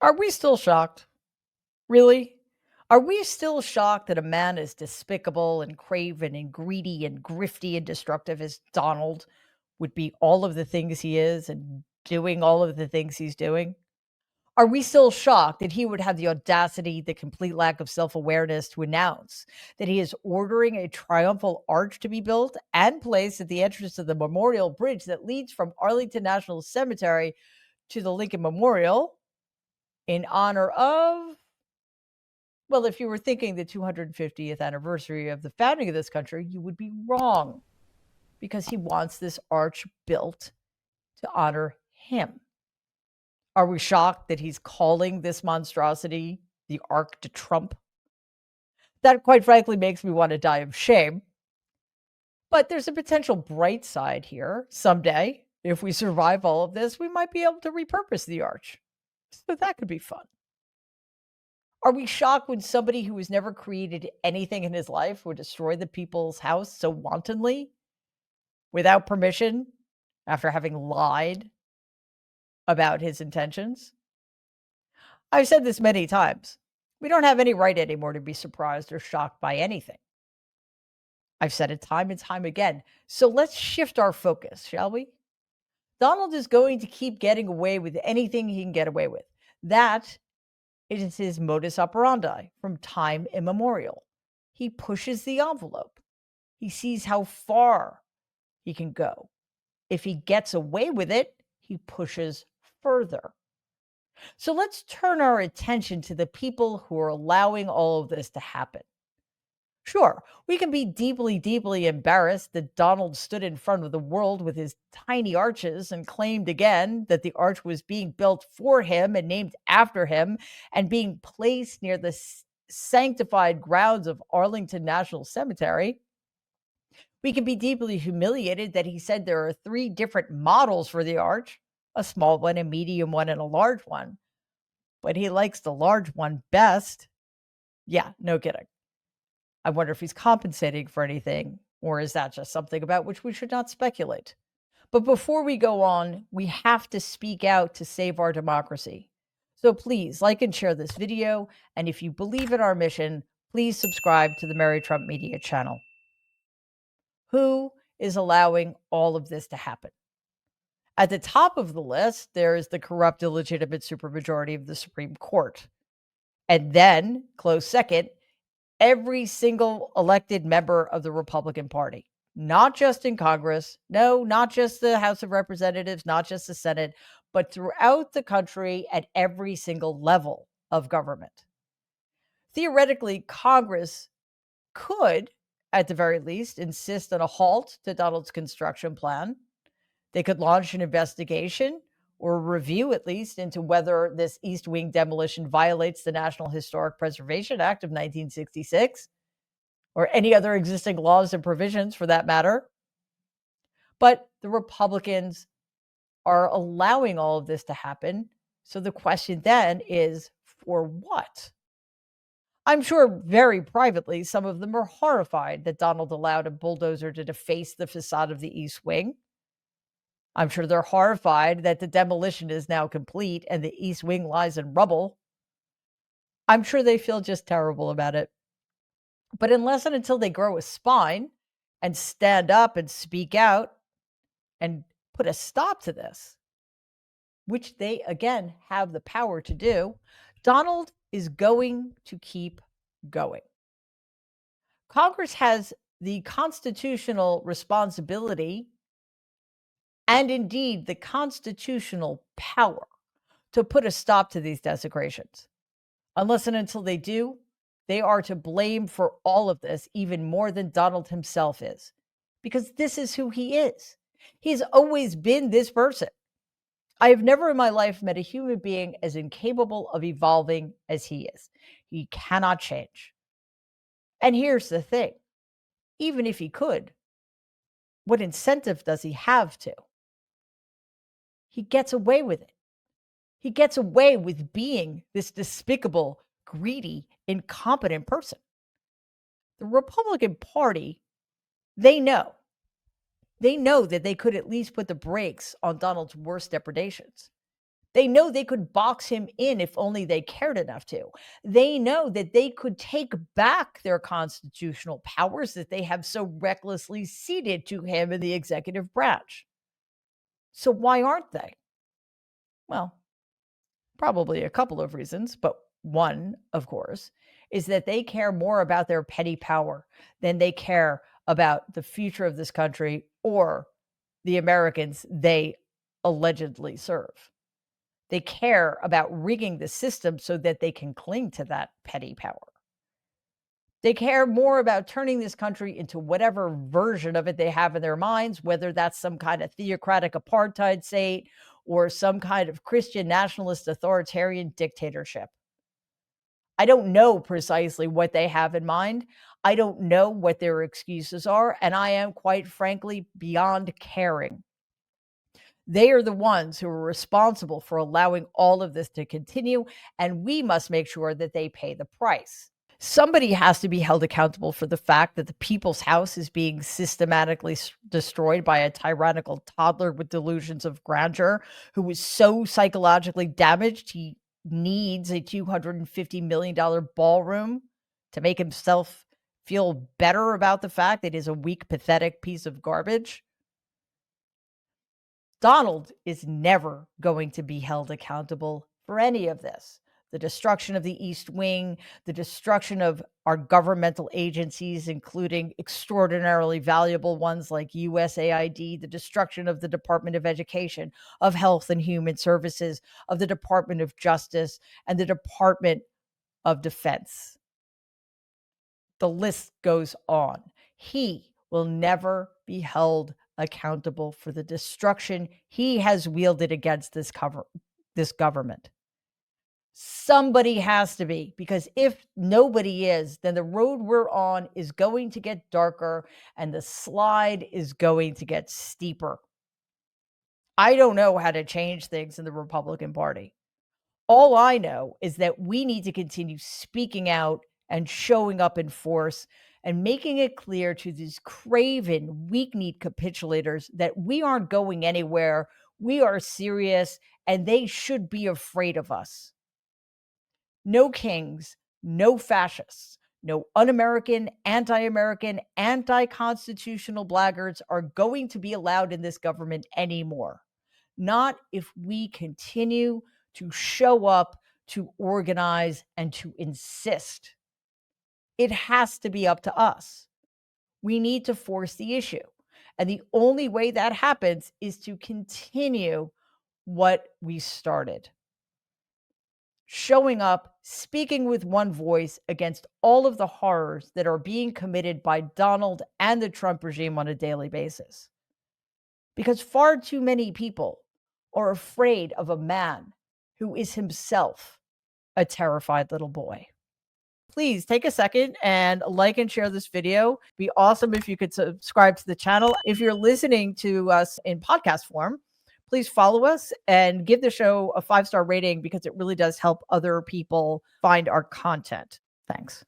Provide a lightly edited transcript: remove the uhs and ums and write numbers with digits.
Are we still shocked? Really? Are we still shocked that a man as despicable and craven and greedy and grifty and destructive as Donald would be all of the things he is and doing all of the things he's doing? Are we still shocked that he would have the audacity, the complete lack of self awareness to announce that he is ordering a triumphal arch to be built and placed at the entrance of the Memorial Bridge that leads from Arlington National Cemetery to the Lincoln Memorial in honor of, well, if you were thinking the 250th anniversary of the founding of this country, you would be wrong because he wants this arch built to honor him. Are we shocked that he's calling this monstrosity the Arc de Trump? That, quite frankly, makes me want to die of shame. But there's a potential bright side here. Someday, if we survive all of this, we might be able to repurpose the arch. So that could be fun. Are we shocked when somebody who has never created anything in his life would destroy the people's house so wantonly without permission after having lied about his intentions? I've said this many times. We don't have any right anymore to be surprised or shocked by anything. I've said it time and time again. So let's shift our focus, shall we? Donald is going to keep getting away with anything he can get away with. That is his modus operandi from time immemorial. He pushes the envelope. He sees how far he can go. If he gets away with it, he pushes further. So let's turn our attention to the people who are allowing all of this to happen. Sure, we can be deeply, deeply embarrassed that Donald stood in front of the world with his tiny arches and claimed again that the arch was being built for him and named after him and being placed near the sanctified grounds of Arlington National Cemetery. We can be deeply humiliated that he said there are 3 different models for the arch, a small one, a medium one, and a large one. But he likes the large one best. Yeah, no kidding. I wonder if he's compensating for anything, or is that just something about which we should not speculate? But before we go on, we have to speak out to save our democracy. So please like and share this video. And if you believe in our mission, please subscribe to the Mary Trump Media channel. Who is allowing all of this to happen? At the top of the list, there is the corrupt, illegitimate supermajority of the Supreme Court. And then, close second, every single elected member of the Republican Party, not just in Congress, no, not just the House of Representatives, not just the Senate, but throughout the country at every single level of government. Theoretically, Congress could, at the very least, insist on a halt to Donald's construction plan. They could launch an investigation or review, at least, into whether this East Wing demolition violates the National Historic Preservation Act of 1966 or any other existing laws and provisions for that matter. But the Republicans are allowing all of this to happen. So the question then is, for what? I'm sure very privately, some of them are horrified that Donald allowed a bulldozer to deface the facade of the East Wing. I'm sure they're horrified that the demolition is now complete and the East Wing lies in rubble. I'm sure they feel just terrible about it. But unless and until they grow a spine and stand up and speak out and put a stop to this, which they, again, have the power to do, Donald is going to keep going. Congress has the constitutional responsibility and indeed the constitutional power to put a stop to these desecrations. Unless and until they do, they are to blame for all of this even more than Donald himself is, because this is who he is. He's always been this person. I have never in my life met a human being as incapable of evolving as he is. He cannot change. And here's the thing, even if he could, what incentive does he have to? He gets away with it. He gets away with being this despicable, greedy, incompetent person. The Republican Party, they know that they could at least put the brakes on Donald's worst depredations. They know they could box him in if only they cared enough to. They know that they could take back their constitutional powers that they have so recklessly ceded to him in the executive branch. So why aren't they? Well, probably a couple of reasons, but one, of course, is that they care more about their petty power than they care about the future of this country or the Americans they allegedly serve. They care about rigging the system so that they can cling to that petty power. They care more about turning this country into whatever version of it they have in their minds, whether that's some kind of theocratic apartheid state or some kind of Christian nationalist authoritarian dictatorship. I don't know precisely what they have in mind. I don't know what their excuses are, and I am quite frankly beyond caring. They are the ones who are responsible for allowing all of this to continue, and we must make sure that they pay the price. Somebody has to be held accountable for the fact that the people's house is being systematically destroyed by a tyrannical toddler with delusions of grandeur who is so psychologically damaged he needs a $250 million ballroom to make himself feel better about the fact that he's a weak, pathetic piece of garbage. Donald is never going to be held accountable for any of this. The destruction of the East Wing, the destruction of our governmental agencies, including extraordinarily valuable ones like USAID, the destruction of the Department of Education, of Health and Human Services, of the Department of Justice, and the Department of Defense. The list goes on. He will never be held accountable for the destruction he has wielded against this government. Somebody has to be, because if nobody is, then the road we're on is going to get darker and the slide is going to get steeper. I don't know how to change things in the Republican Party. All I know is that we need to continue speaking out and showing up in force and making it clear to these craven, weak-kneed capitulators that we aren't going anywhere. We are serious, and they should be afraid of us. No kings, no fascists, no un-American, anti-American, anti-constitutional blackguards are going to be allowed in this government anymore. Not if we continue to show up, to organize, and to insist. It has to be up to us. We need to force the issue. And the only way that happens is to continue what we started. Showing up, speaking with one voice against all of the horrors that are being committed by Donald and the Trump regime on a daily basis. Because far too many people are afraid of a man who is himself a terrified little boy. Please take a second and like and share this video. It'd be awesome if you could subscribe to the channel. If you're listening to us in podcast form, please follow us and give the show a 5-star rating because it really does help other people find our content. Thanks.